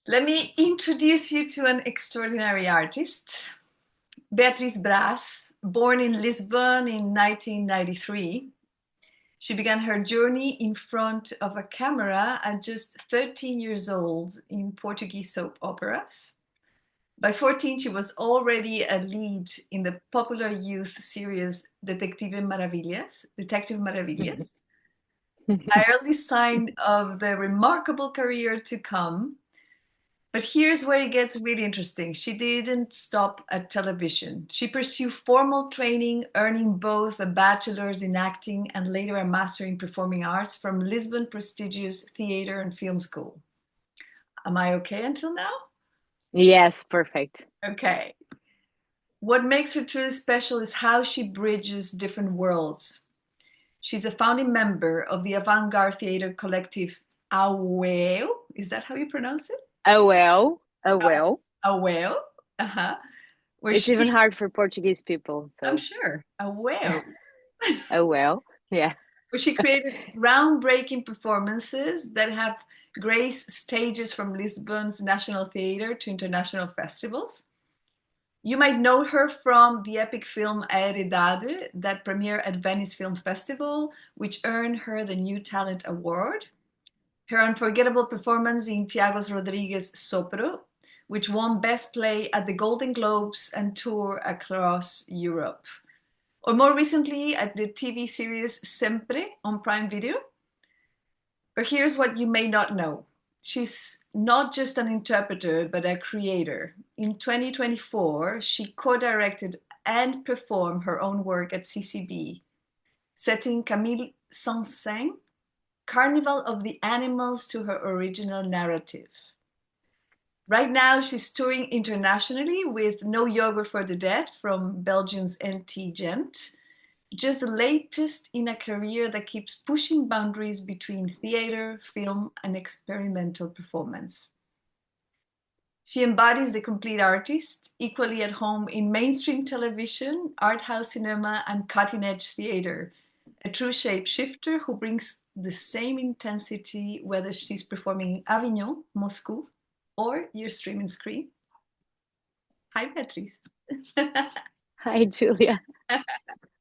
Let me introduce you to an extraordinary artist, Beatriz Brás, born in Lisbon in 1993. She began her journey in front of a camera at just 13 years old in Portuguese soap operas. By 14, she was already a lead in the popular youth series Detective Maravilhas, an early sign of the remarkable career to come. But here's where it gets really interesting. She didn't stop at television. She pursued formal training, earning both a bachelor's in acting and later a master in performing arts from Lisbon prestigious theater and film school. Am I okay until now? Yes, perfect. Okay. What makes her truly special is how she bridges different worlds. She's a founding member of the avant-garde theater collective Aueo. Is that how you pronounce it? Oh well, oh well. Aueo. Uh-huh. Where It's she even hard for Portuguese people, I'm so sure. A whale. oh well. Yeah. Where she created groundbreaking performances that have graced stages from Lisbon's National Theatre to international festivals. You might know her from the epic film A Heredade that premiered at Venice Film Festival, which earned her the New Talent Award. Her unforgettable performance in Tiago Rodriguez' Sopro, which won Best Play at the Golden Globes and toured across Europe. Or more recently at the TV series Sempre on Prime Video. But here's what you may not know. She's not just an interpreter, but a creator. In 2024, she co-directed and performed her own work at CCB, setting Camille Saint-Saëns' Carnival of the Animals to her original narrative. Right now, she's touring internationally with No Yogurt for the Dead from Belgium's NT Gent, just the latest in a career that keeps pushing boundaries between theater, film, and experimental performance. She embodies the complete artist, equally at home in mainstream television, art house cinema, and cutting edge theater. A true shapeshifter who brings the same intensity whether she's performing in Avignon, Moscow, or your streaming screen. Hi, Beatriz. Hi, Julia.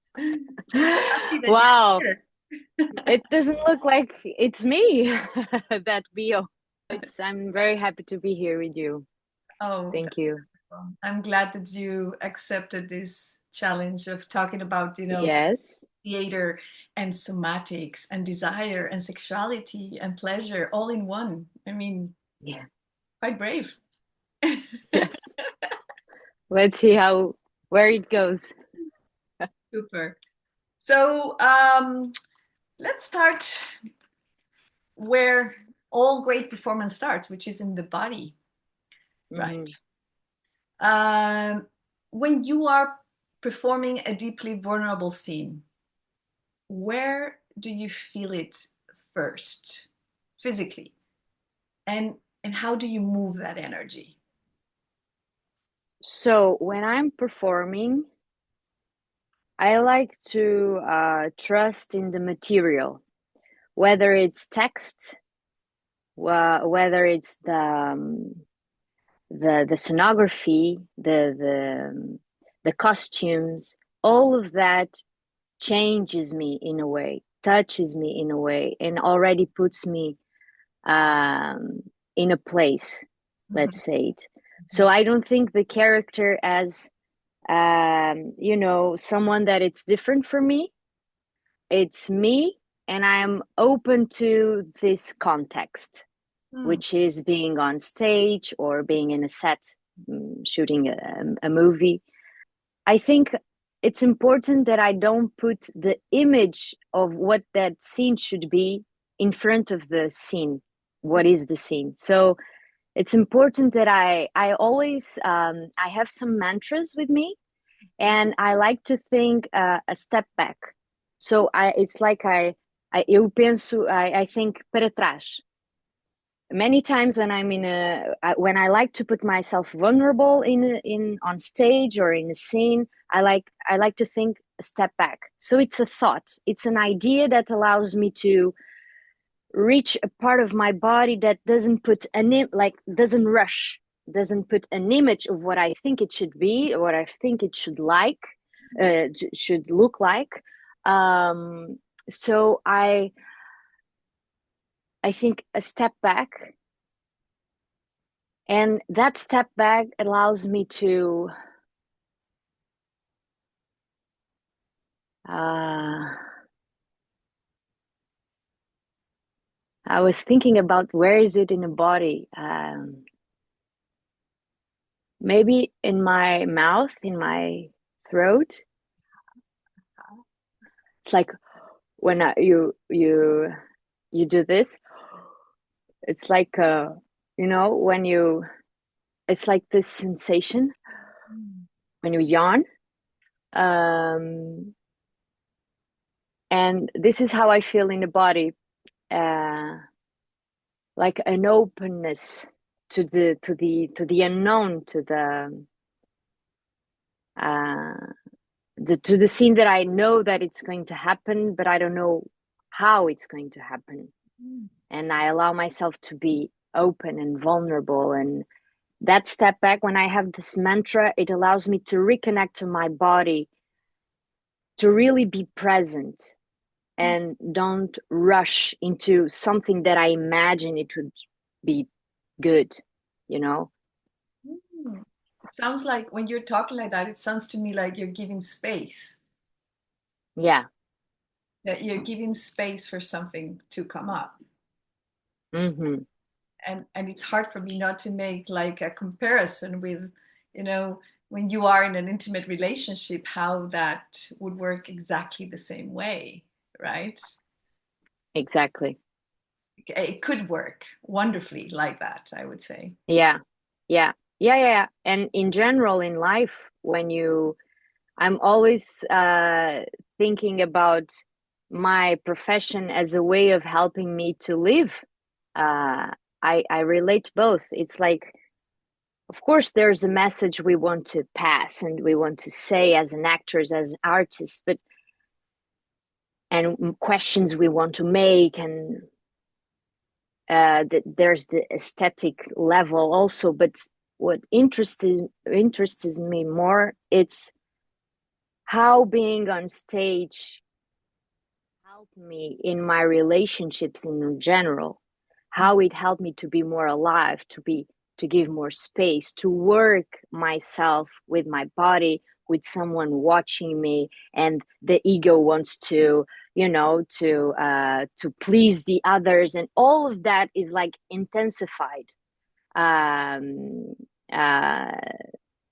So happy that Wow. you're It doesn't look like it's me, that bio. I'm very happy to be here with you. Oh, Thank you. I'm glad that you accepted this challenge of talking about, Yes. theater and somatics and desire and sexuality and pleasure all in one. I mean, Yeah. quite brave. Yes. Let's see how where it goes. Super. So let's start where all great performance starts, which is in the body, right? Hmm. Um, when you are performing a deeply vulnerable scene, where do you feel it first, physically, and how do you move that energy? So when I'm performing, I like to trust in the material, whether it's text, whether it's the scenography, the costumes, all of that changes me in a way, touches me in a way, and already puts me um, in a place. Mhm. Let's say it. So I don't think the character as someone that it's different for me. It's me, and I'm open to this context, Mm. which is being on stage or being in a set, shooting a movie. I think it's important that I don't put the image of what that scene should be in front of the scene. What is the scene? So it's important that I always I have some mantras with me, and I like to think a step back. So it's like eu penso, I think para trás. Many times when when I like to put myself vulnerable in on stage or in a scene, I like to think a step back. So it's a thought, it's an idea that allows me to reach a part of my body that doesn't put doesn't rush, doesn't put an image of what I think it should be, or what I think it should should look like. So I think a step back, and that step back allows me to I was thinking about where is it in the body. Maybe in my mouth, in my throat. It's like when you do this. It's like when you. It's like this sensation when you yawn. And this is how I feel in the body, like an openness to the unknown, to the scene that I know that it's going to happen, but I don't know how it's going to happen. And I allow myself to be open and vulnerable. And that step back, when I have this mantra, it allows me to reconnect to my body, to really be present, and don't rush into something that I imagine it would be good, you know? Sounds like when you're talking like that, it sounds to me like you're giving space. Yeah. That you're giving space for something to come up. Mm-hmm. And it's hard for me not to make like a comparison with, when you are in an intimate relationship, how that would work exactly the same way, right? Exactly. It could work wonderfully like that, I would say. Yeah. Yeah. Yeah. Yeah. And in general, in life, I'm always thinking about my profession as a way of helping me to live. Uh, I relate both. It's like, of course, there's a message we want to pass and we want to say as an actors, as artists, and questions we want to make, and there's the aesthetic level also. But what interests me more, it's how being on stage helped me in my relationships in general, how it helped me to be more alive, to give more space, to work myself with my body, with someone watching me, and the ego wants to to please the others, and all of that is like intensified. um uh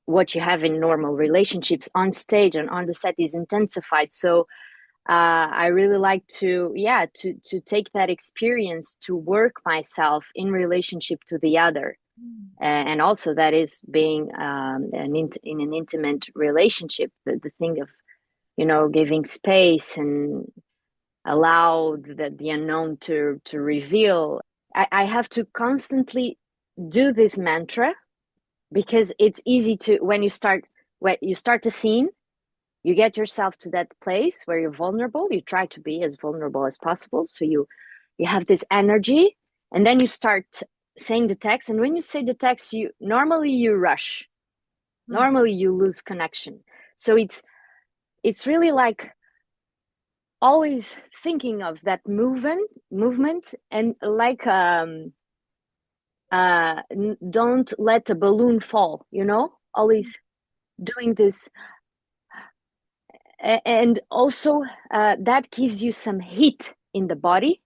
what you have in normal relationships on stage and on the set is intensified. So I really like to take that experience to work myself in relationship to the other, and also that is being in an intimate relationship. The thing of giving space and allow the unknown to reveal. I have to constantly do this mantra because it's easy to when you start a scene, you get yourself to that place where you're vulnerable. You try to be as vulnerable as possible, so you have this energy, and then you start saying the text. And when you say the text, you rush, normally you lose connection. So it's really like always thinking of that movement, and like don't let a balloon fall, always doing this. And also that gives you some heat in the body.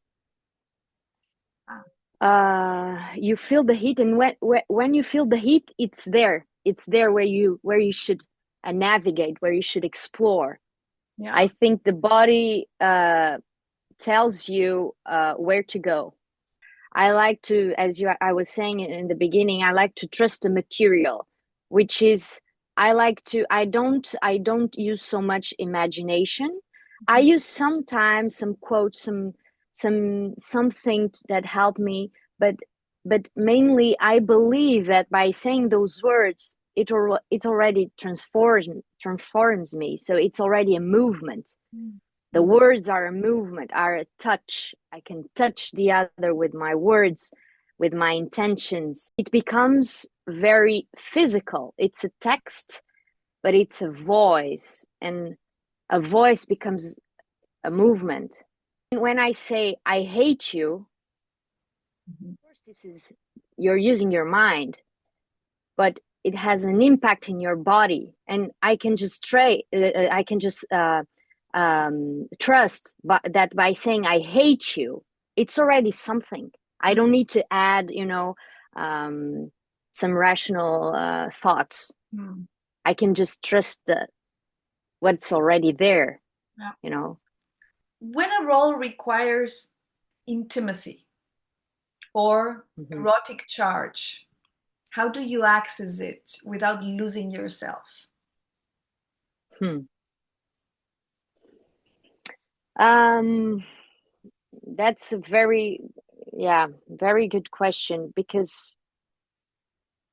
You feel the heat, and when you feel the heat, it's there where you should navigate, where you should explore. Yeah. I think the body tells you where to go. I like to, I was saying in the beginning, I like to trust the material, which is I don't use so much imagination. I use sometimes some quotes, something that help me, but mainly I believe that by saying those words, it already transforms me. So it's already a movement. The words are a movement, are a touch. I can touch the other with my words, with my intentions. It becomes very physical. It's a text, but it's a voice, and a voice becomes a movement. And when I say I hate you, of course, this is, you're using your mind, but it has an impact in your body, and I can just trust that by saying I hate you, it's already something. I don't need to add, some rational thoughts. I can just trust what's already there. Yeah. When a role requires intimacy or erotic charge, how do you access it without losing yourself? That's a very good question, because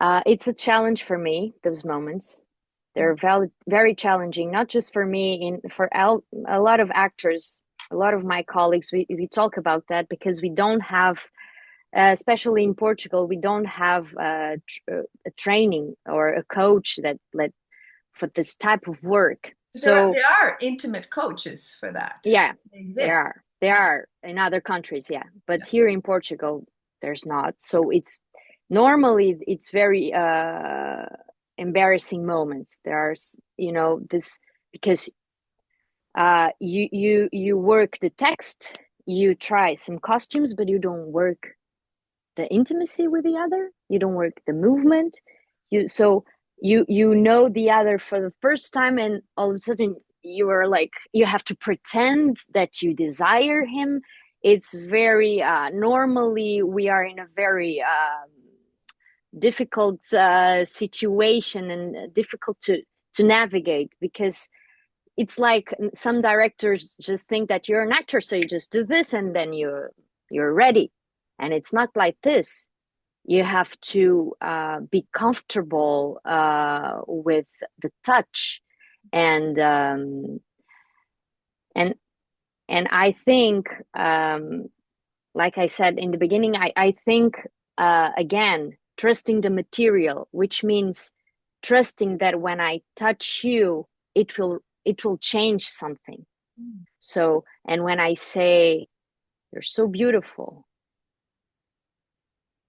it's a challenge for me. Those moments, they're very challenging, not just for me, for a lot of actors, a lot of my colleagues. We talk about that because we don't have, especially in Portugal, we don't have a training or a coach that for this type of work. So there are intimate coaches for that. Yeah, they exist. There are in other countries, yeah, but here in Portugal, there's not. So normally it's very embarrassing moments. There are, this, because you work the text, you try some costumes, but you don't work the intimacy with the other. You don't work the movement. You know the other for the first time, and all of a sudden you are like, you have to pretend that you desire him. It's very normally we are in a very difficult situation, and difficult to navigate, because it's like some directors just think that you're an actor, so you just do this and then you're ready, and it's not like this. You have to be comfortable with the touch, and I think, like I said in the beginning, I think again, trusting the material, which means trusting that when I touch you, it will change something. So, and when I say you're so beautiful,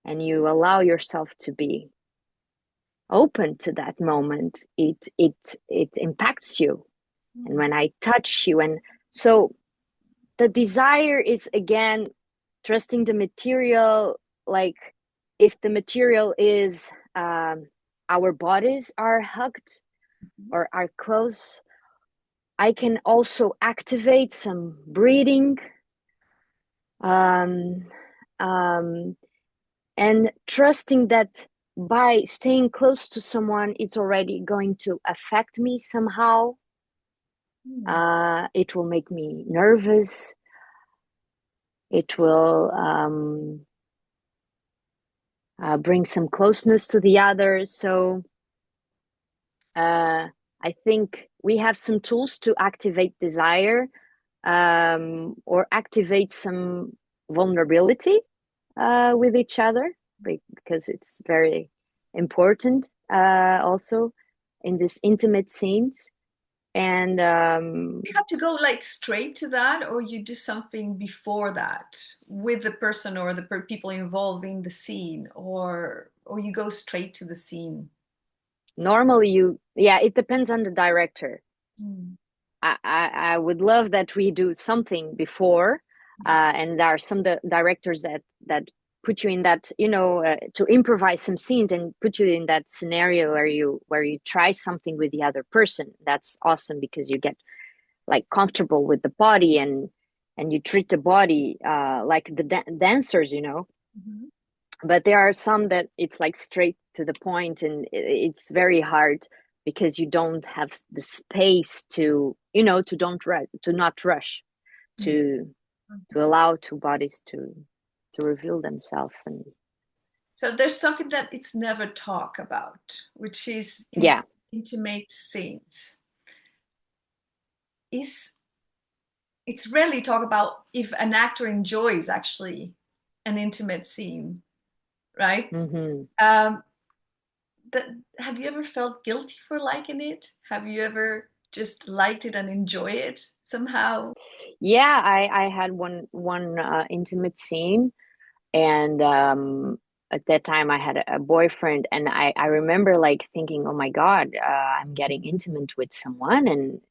and you allow yourself to be open to that moment, it impacts you. And when I touch you, and so the desire is, again, trusting the material. Like, if the material is our bodies are hugged or are close, I can also activate some breathing, and trusting that by staying close to someone, it's already going to affect me somehow. It will make me nervous. It will bring some closeness to the other. So I think we have some tools to activate desire, or activate some vulnerability with each other, because it's very important also in this intimate scenes. And you have to go like straight to that, or you do something before that with the person or the people involved in the scene, or you go straight to the scene? Normally it depends on the director. I would love that we do something before, and there are some directors that put you in that, to improvise some scenes and put you in that scenario where you try something with the other person. That's awesome, because you get like comfortable with the body, and you treat the body like the dancers. But there are some that it's like straight to the point, and it's very hard, because you don't have the space to not rush, to allow two bodies to reveal themselves. And so there's something that it's never talked about, which is intimate scenes. Is it's rarely talk about if an actor enjoys actually an intimate scene, right? Mm-hmm. Um, that, have you ever felt guilty for liking it? Have you ever just liked it and enjoy it somehow? Yeah, I had one intimate scene, and at that time I had a boyfriend, and I remember like thinking, oh my God, I'm getting intimate with someone, and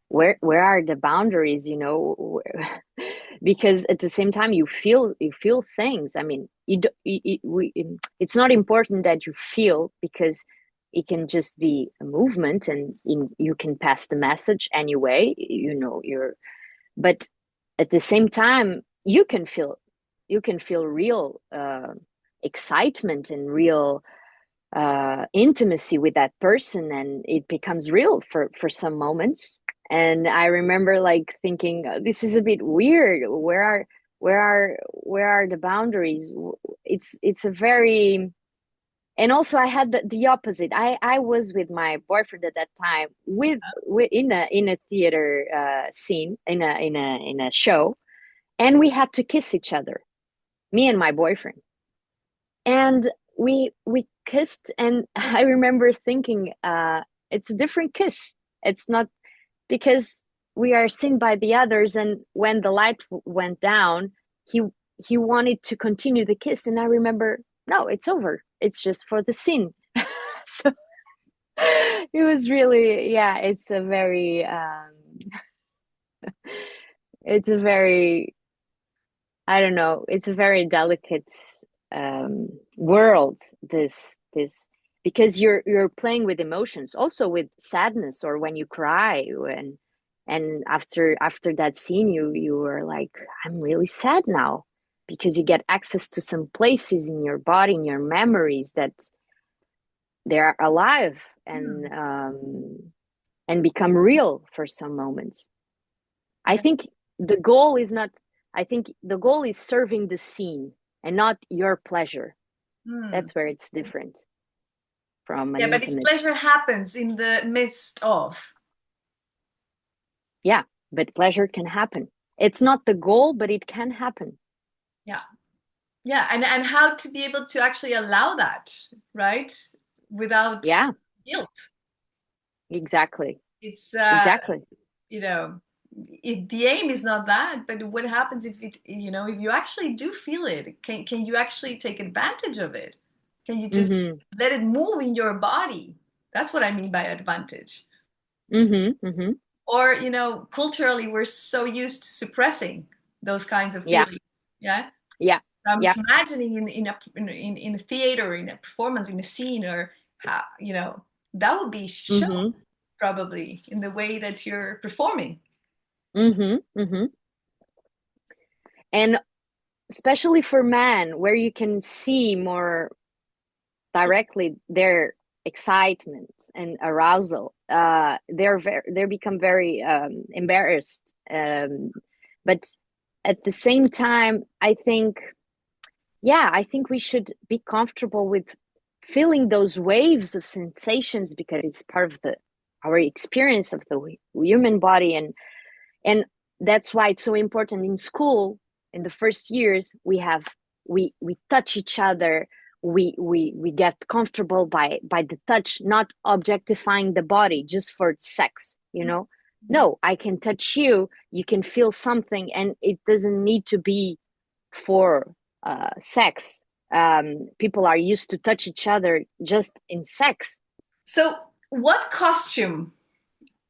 where are the boundaries, you know? Because at the same time you feel things. I mean, it's not important that you feel, because it can just be a movement, and you can pass the message anyway, you know, you're but at the same time you can feel real excitement and real intimacy with that person, and it becomes real for some moments. And I remember like thinking, this is a bit weird. Where are the boundaries? It's a very And also I had the opposite. I was with my boyfriend at that time, with in a theater scene, in a show, and we had to kiss each other, me and my boyfriend. And we kissed, and I remember thinking, it's a different kiss. It's not, because we are seen by the others, and when the light went down, he he wanted to continue the kiss, and I remember, no, it's over. It's just for the scene. So it was really, yeah, it's a very, I don't know, it's a very delicate world, this, because you're playing with emotions, also with sadness, or when you cry, and after that scene, you were like, I'm really sad now, because you get access to some places in your body, in your memories, that they're alive, Hmm. and become real for some moments. I Yeah. think the goal is not, I think the goal is serving the scene and not your pleasure. Hmm. That's where it's different from an Yeah, but if intimate. pleasure happens in the midst of, Yeah, but pleasure can happen. It's not the goal, but it can happen. yeah, yeah, and how to be able to actually allow that, right? Without Yeah, guilt. exactly. It's Exactly. you know, the aim is not that, but what happens if it, if you actually do feel it, can you actually take advantage of it? Can you just Mm-hmm. let it move in your body? That's what I mean by advantage. Mm-hmm. Mm-hmm. Or, culturally, we're so used to suppressing those kinds of Yeah. feelings. Yeah. Yeah. I'm Yeah. imagining in a theater, in a performance, in a scene, or how, that would be shown Mm-hmm. probably in the way that you're performing. Mm-hmm. Mm-hmm. And especially for men, where you can see more directly their excitement and arousal, they become very embarrassed, but at the same time, I think, yeah, I think we should be comfortable with feeling those waves of sensations, because it's part of the our experience of the human body. And that's why it's so important in school. In the first years, we touch each other, we get comfortable by the touch, not objectifying the body just for sex, you know. No, I can touch you, you can feel something, and it doesn't need to be for sex. People are used to touch each other just in sex. So, what costume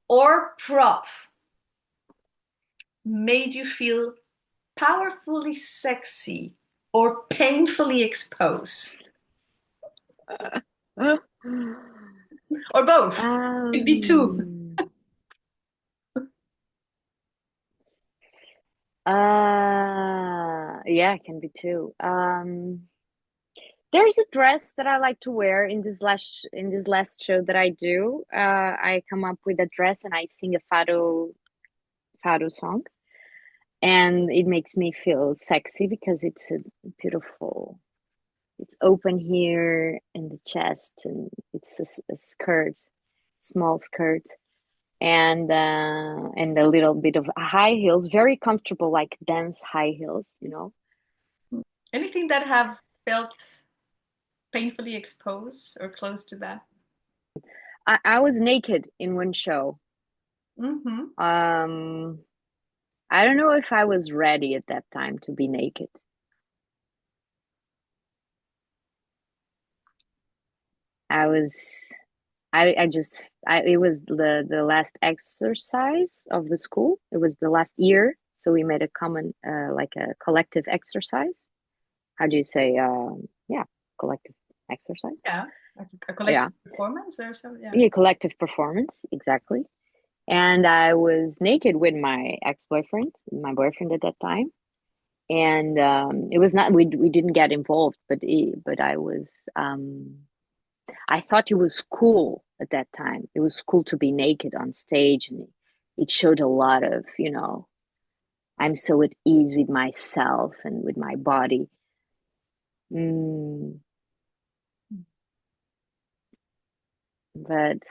or prop made you feel powerfully sexy or painfully exposed? Or both? Could be two. um yeah, it can be too. There's a dress that I like to wear in this last show that I do. I come up with a dress and I sing a fado song, and it makes me feel sexy because it's a beautiful. It's open here in the chest, and it's a skirt, small skirt. and a little bit of high heels, very comfortable, like dance high heels, you know. Anything that have felt painfully exposed or close to that? I was naked in one show. Mm-hmm. Um, I don't know if I was ready at that time to be naked. I was, I just, it was the last exercise of the school. It was the last year, so we made a common, like a collective exercise. How do you say? Yeah, collective exercise. Yeah, like a Yeah, collective performance or something. Yeah. yeah, collective performance, exactly. And I was naked with my ex-boyfriend, my boyfriend at that time. And it was not we didn't get involved, but um I thought it was cool at that time. It was cool to be naked on stage, and it showed a lot of, I'm so at ease with myself and with my body. Mm, but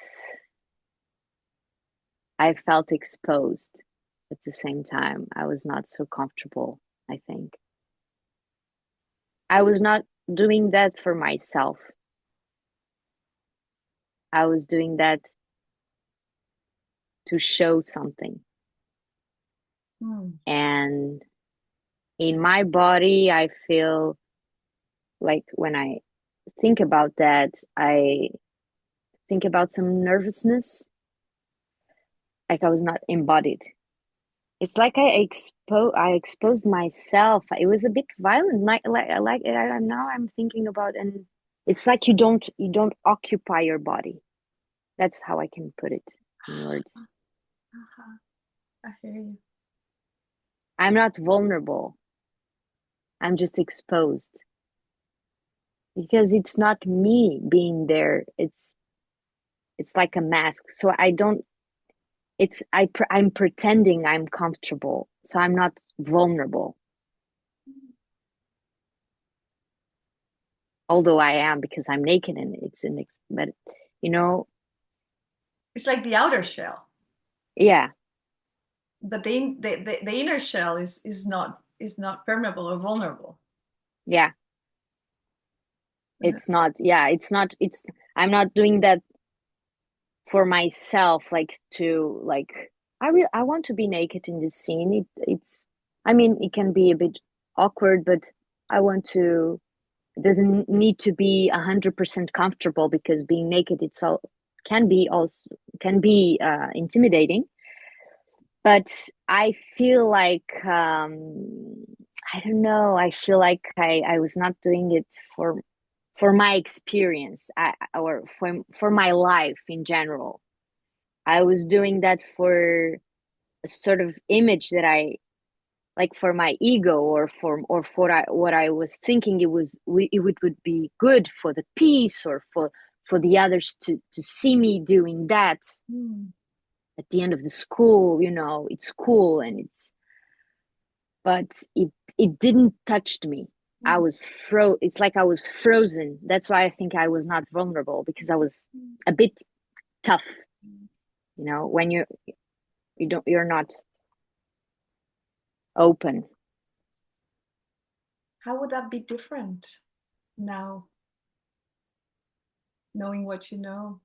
I felt exposed at the same time. I was not so comfortable, I think. I was not doing that for myself. I was doing that to show something. Mm. And in my body, I feel like when I think about that, I think about some nervousness, like I was not embodied. It's like I exposed myself. It was a bit violent. Now I'm thinking about, and it's like you don't occupy your body. That's how I can put it in words. Uh-huh. I hear you. I'm not vulnerable. I'm just exposed because it's not me being there. It's like a mask. So I don't. I'm pretending I'm comfortable, so I'm not vulnerable. Although I am because I'm naked and it's an. But you know, It's like the outer shell, yeah, but the inner shell is not permeable or vulnerable. yeah. Uh-huh. It's not. Yeah, it's not. It's. I'm not doing that for myself. Like to like. I want to be naked in this scene. It's. I mean, it can be a bit awkward, but I want to. It doesn't need to be 100% comfortable because being naked it's all can be intimidating. But I feel like I don't know. I feel like I was not doing it for my experience, or for my life in general. I was doing that for a sort of image that I like for my ego or for what I was thinking it would be good for the piece or for the others to see me doing that Mm. at the end of the school. It's cool and but it didn't touch me. I was it's like I was frozen. That's why I think I was not vulnerable, because I was a bit tough, when you're not open. How would that be different now, knowing what you know?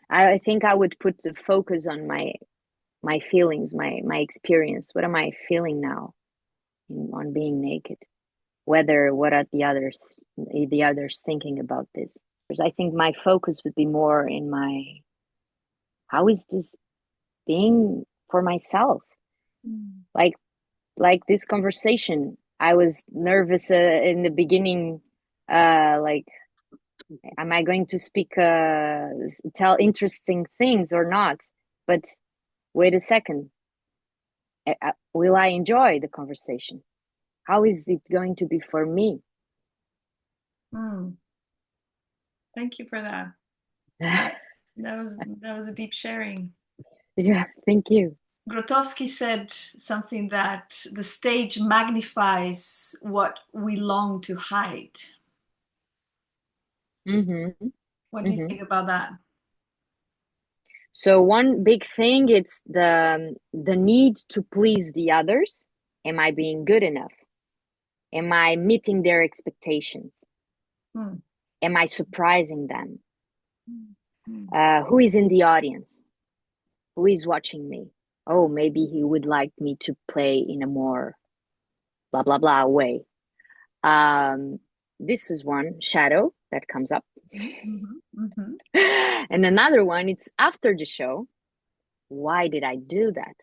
I think I would put the focus on my feelings, my experience. What am I feeling now on being naked? Whether what are the others thinking about this? Because I think my focus would be more in how is this being for myself? Mm. Like this conversation, I was nervous in the beginning. Like, am I going to speak, tell interesting things or not? But wait a second, will I enjoy the conversation? How is it going to be for me? Mm. Thank you for that. That was a deep sharing. Yeah, thank you. Grotowski said something that the stage magnifies what we long to hide. Mm-hmm. What do you Mm-hmm. think about that? So one big thing, it's the need to please the others. Am I being good enough? Am I meeting their expectations? Mm. Am I surprising them? Mm. Who is in the audience? Who is watching me? Oh, maybe he would like me to play in a more blah blah blah way. Um, this is one shadow that comes up. Mm-hmm. Mm-hmm. And another one, it's after the show. Why did I do that?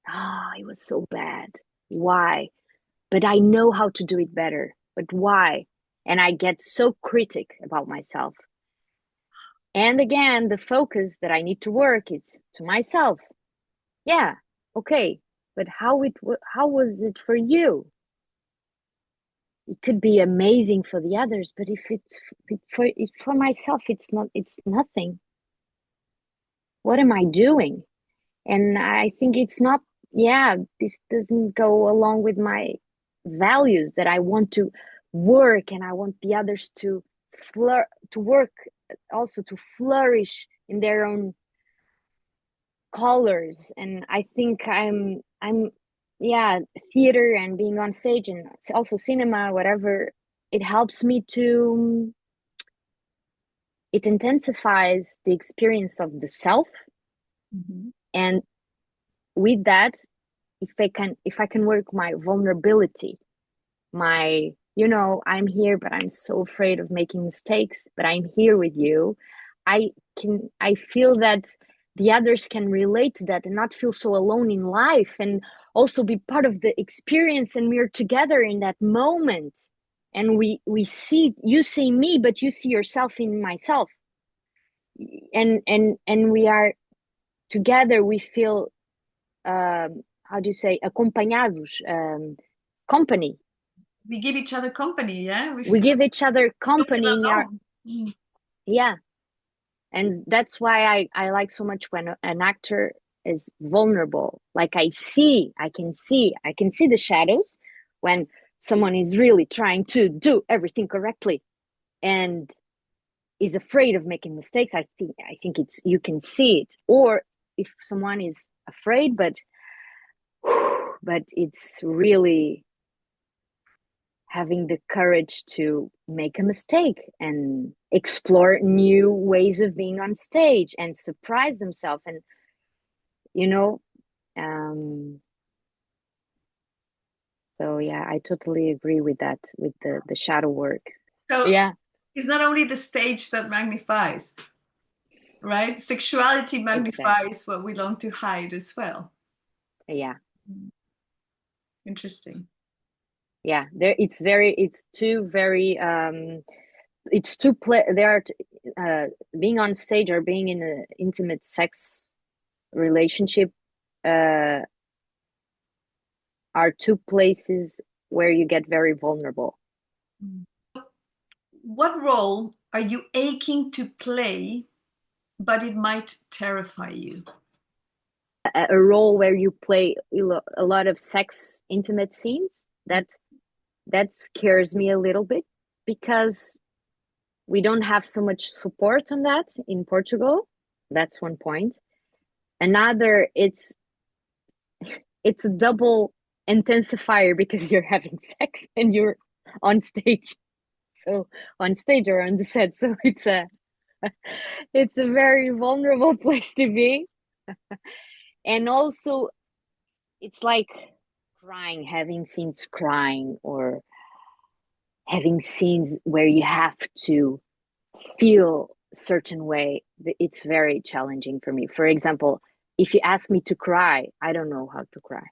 Ah, it was so bad. Why? But I know how to do it better. But why? And I get so critic about myself. And again, the focus that I need to work is to myself. Yeah, okay, but how was it for you? It could be amazing for the others, but if for myself, it's not. It's nothing. What am I doing? And I think it's not. Yeah, this doesn't go along with my values that I want to work and I want the others to to work, also to flourish in their own colors. And I think I'm yeah, theater and being on stage and also cinema, whatever, it helps me to, it intensifies the experience of the self. Mm-hmm. And with that, if I can work my vulnerability, my, I'm here but I'm so afraid of making mistakes, but I'm here with you. I feel that the others can relate to that and not feel so alone in life, and also be part of the experience, and we're together in that moment, and we see, you see me but you see yourself in myself, and we are together, we feel, how do you say, acompanhados, company. We give each other company, yeah? We We feel give each other not company in our, alone. Mm. yeah. And that's why I like so much when an actor is vulnerable. Like I can see the shadows when someone is really trying to do everything correctly and is afraid of making mistakes. I think it's, you can see it. Or if someone is afraid, but it's really having the courage to make a mistake and explore new ways of being on stage and surprise themselves, and you know um so yeah, I totally agree with that, with the shadow work. So Yeah, it's not only the stage that magnifies, right? Sexuality exactly. magnifies what we long to hide as well. Yeah, Mm. Interesting. yeah, there, it's two very, it's two play there are being on stage or being in an intimate sex relationship, uh are two places where you get very vulnerable. Mm. What role are you aching to play, but it might terrify you? A role where you play a lot of sex intimate scenes, that scares me a little bit, because we don't have so much support on that in Portugal. That's one point. Another, it's a double intensifier because you're having sex and you're on stage. So on stage or on the set, so it's a very vulnerable place to be. And also, it's like crying, having scenes crying, or having scenes where you have to feel a certain way. It's very challenging for me. For example, if you ask me to cry, I don't know how to cry.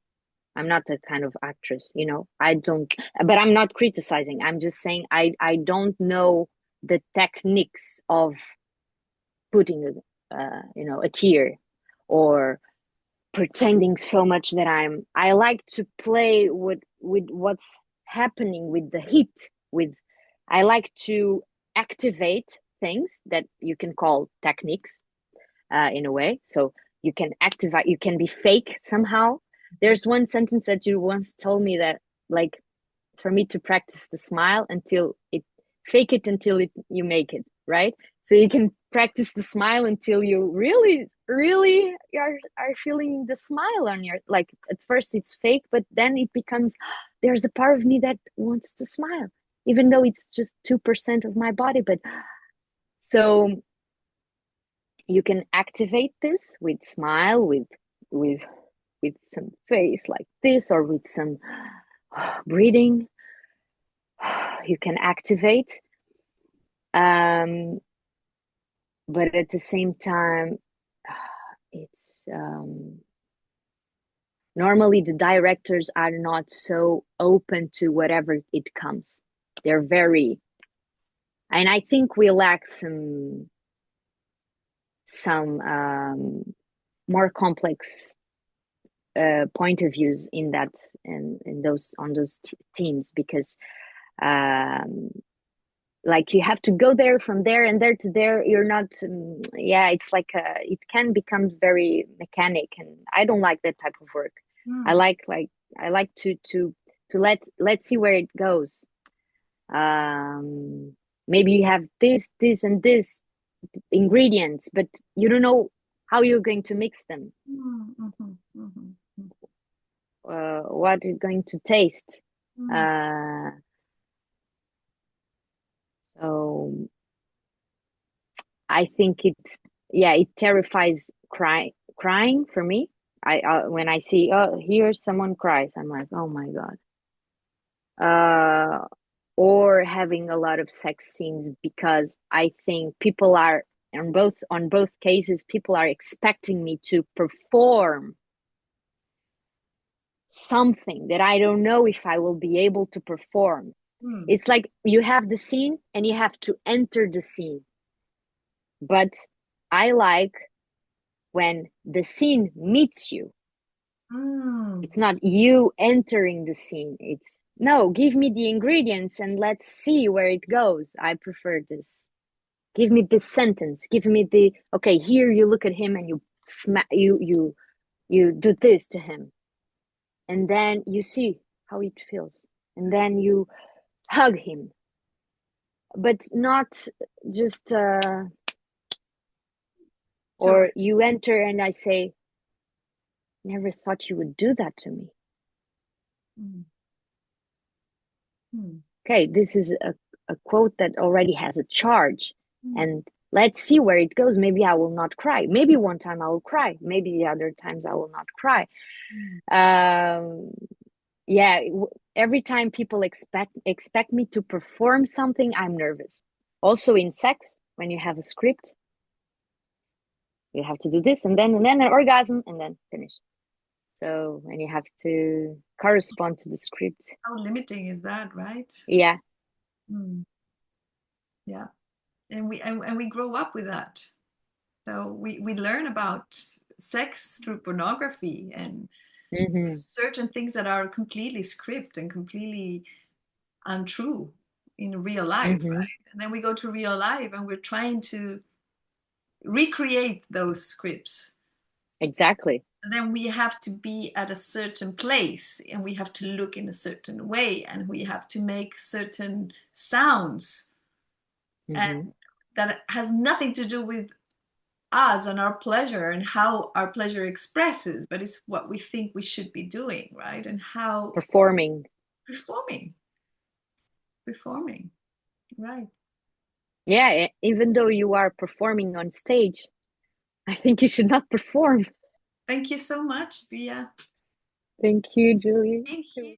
I'm not a kind of actress, I don't, but I'm not criticizing. I'm just saying I don't know the techniques of putting a tear, or pretending so much that I like to play with what's happening with the heat, with, I like to activate things that you can call techniques, in a way. So you can activate, you can be fake somehow. There's one sentence that you once told me that, like, for me to practice the smile until it, fake it until you make it. right? So you can practice the smile until you really, really are feeling the smile on your, like at first it's fake, but then it becomes, there's a part of me that wants to smile, even though it's just 2% of my body. But so you can activate this with smile, with with some face like this, or with some breathing. You can activate, but at the same time, it's normally the directors are not so open to whatever it comes. They're very, and I think we lack some more complex point of views in that, in those, on those teams, because um, like you have to go there from there and there to there. You're not, yeah, it's like it can become very mechanic, and I don't like that type of work. I like to let's see where it goes. Maybe you have this and this ingredients, but you don't know how you're going to mix them, what it's going to taste. So I think it terrifies crying for me. I when I see, oh, here someone cries, I'm like, oh my God. Or having a lot of sex scenes, because I think people are, on both cases, people are expecting me to perform something that I don't know if I will be able to perform. It's like you have the scene and you have to enter the scene. But I like when the scene meets you. It's not you entering the scene. It's, no, give me the ingredients and let's see where it goes. I prefer this. Give me this sentence. Give me the, okay, here you look at him and you you do this to him. And then you see how it feels. And then you hug him. But not just or you enter and I say, never thought you would do that to me. Okay, this is a quote that already has a charge, and let's see where it goes. Maybe I will not cry. Maybe one time I will cry. Maybe the other times I will not cry. Yeah, every time people expect me to perform something, I'm nervous. Also in sex, when you have a script, you have to do this and then an orgasm and then finish. So, and you have to correspond to the script. How limiting is that, right? Yeah. Yeah. And we grow up with that. So we learn about sex through pornography and certain things that are completely script and completely untrue in real life, right? And then we go to real life and we're trying to recreate those scripts. Exactly. And then we have to be at a certain place and we have to look in a certain way and we have to make certain sounds. And that has nothing to do with us and our pleasure and how our pleasure expresses, but it's what we think we should be doing, right? And how performing, right? Yeah, even though you are performing on stage, I think you should not perform. Thank you so much, Bia. Thank you, Julie. Thank you.